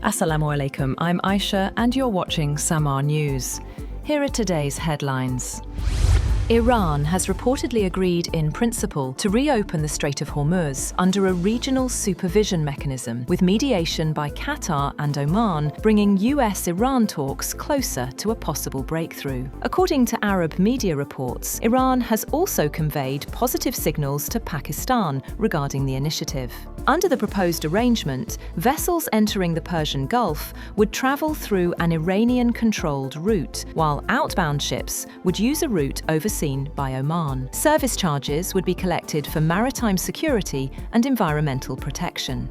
Assalamu alaikum, I'm Aisha and you're watching Samaa News. Here are today's headlines. Iran has reportedly agreed in principle to reopen the Strait of Hormuz under a regional supervision mechanism, with mediation by Qatar and Oman bringing US-Iran talks closer to a possible breakthrough. According to Arab media reports, Iran has also conveyed positive signals to Pakistan regarding the initiative. Under the proposed arrangement, vessels entering the Persian Gulf would travel through an Iranian-controlled route, while outbound ships would use a route overseen by Oman. Service charges would be collected for maritime security and environmental protection.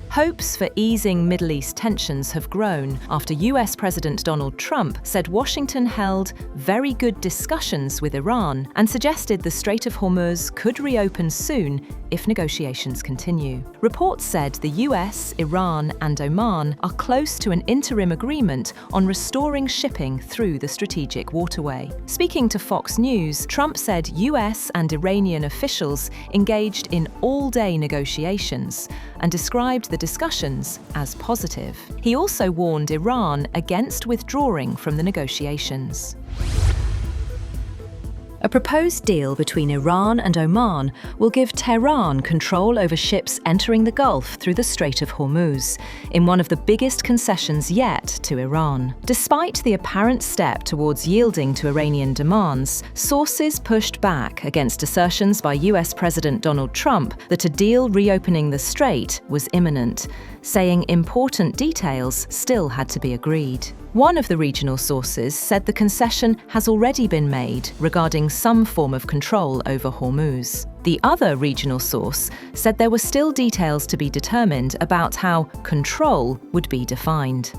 Hopes for easing Middle East tensions have grown after US President Donald Trump said Washington held very good discussions with Iran and suggested the Strait of Hormuz could reopen soon if negotiations continue. Reports said the US, Iran, and Oman are close to an interim agreement on restoring shipping through the strategic waterway. Speaking to Fox News, Trump said US and Iranian officials engaged in all-day negotiations and described the discussions as positive. He also warned Iran against withdrawing from the negotiations. A proposed deal between Iran and Oman will give Tehran control over ships entering the Gulf through the Strait of Hormuz, in one of the biggest concessions yet to Iran. Despite the apparent step towards yielding to Iranian demands, sources pushed back against assertions by US President Donald Trump that a deal reopening the strait was imminent, saying important details still had to be agreed. One of the regional sources said the concession has already been made regarding some form of control over Hormuz. The other regional source said there were still details to be determined about how control would be defined.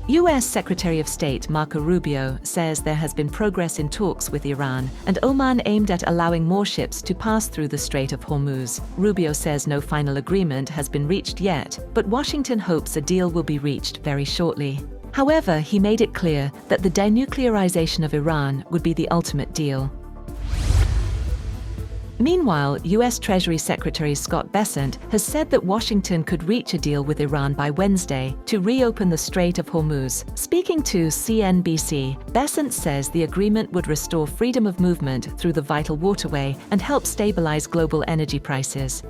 US Secretary of State Marco Rubio says there has been progress in talks with Iran and Oman aimed at allowing more ships to pass through the Strait of Hormuz. Rubio says no final agreement has been reached yet, but Washington hopes a deal will be reached very shortly. However, he made it clear that the denuclearization of Iran would be the ultimate deal. Meanwhile, US Treasury Secretary Scott Bessent has said that Washington could reach a deal with Iran by Wednesday to reopen the Strait of Hormuz. Speaking to CNBC, Bessent says the agreement would restore freedom of movement through the vital waterway and help stabilize global energy prices.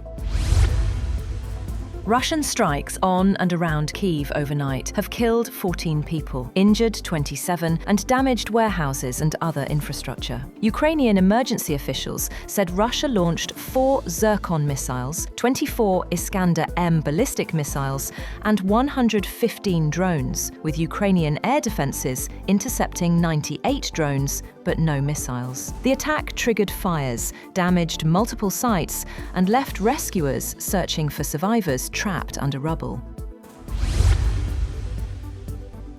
Russian strikes on and around Kyiv overnight have killed 14 people, injured 27, and damaged warehouses and other infrastructure. Ukrainian emergency officials said Russia launched 4 Zircon missiles, 24 Iskander-M ballistic missiles, and 115 drones, with Ukrainian air defences intercepting 98 drones but no missiles. The attack triggered fires, damaged multiple sites, and left rescuers searching for survivors trapped under rubble.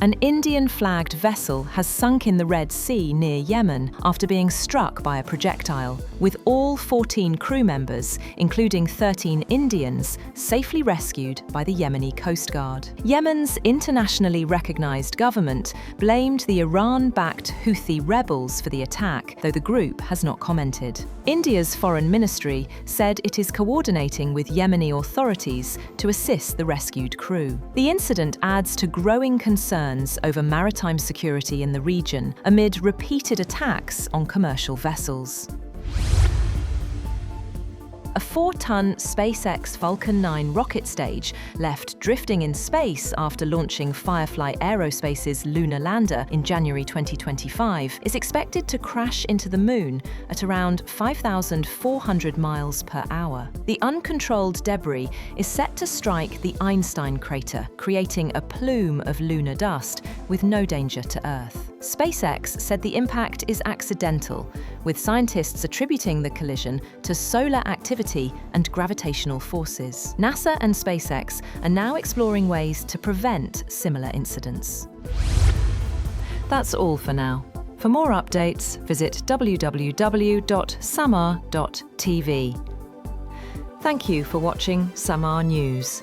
An Indian-flagged vessel has sunk in the Red Sea near Yemen after being struck by a projectile, with all 14 crew members, including 13 Indians, safely rescued by the Yemeni Coast Guard. Yemen's internationally recognized government blamed the Iran-backed Houthi rebels for the attack, though the group has not commented. India's foreign ministry said it is coordinating with Yemeni authorities to assist the rescued crew. The incident adds to growing concerns over maritime security in the region amid repeated attacks on commercial vessels. A 4-ton SpaceX Falcon 9 rocket stage, left drifting in space after launching Firefly Aerospace's lunar lander in January 2025, is expected to crash into the moon at around 5,400 miles per hour. The uncontrolled debris is set to strike the Einstein crater, creating a plume of lunar dust with no danger to Earth. SpaceX said the impact is accidental, with scientists attributing the collision to solar activity and gravitational forces. NASA and SpaceX are now exploring ways to prevent similar incidents. That's all for now. For more updates, visit www.samaa.tv. Thank you for watching Samaa News.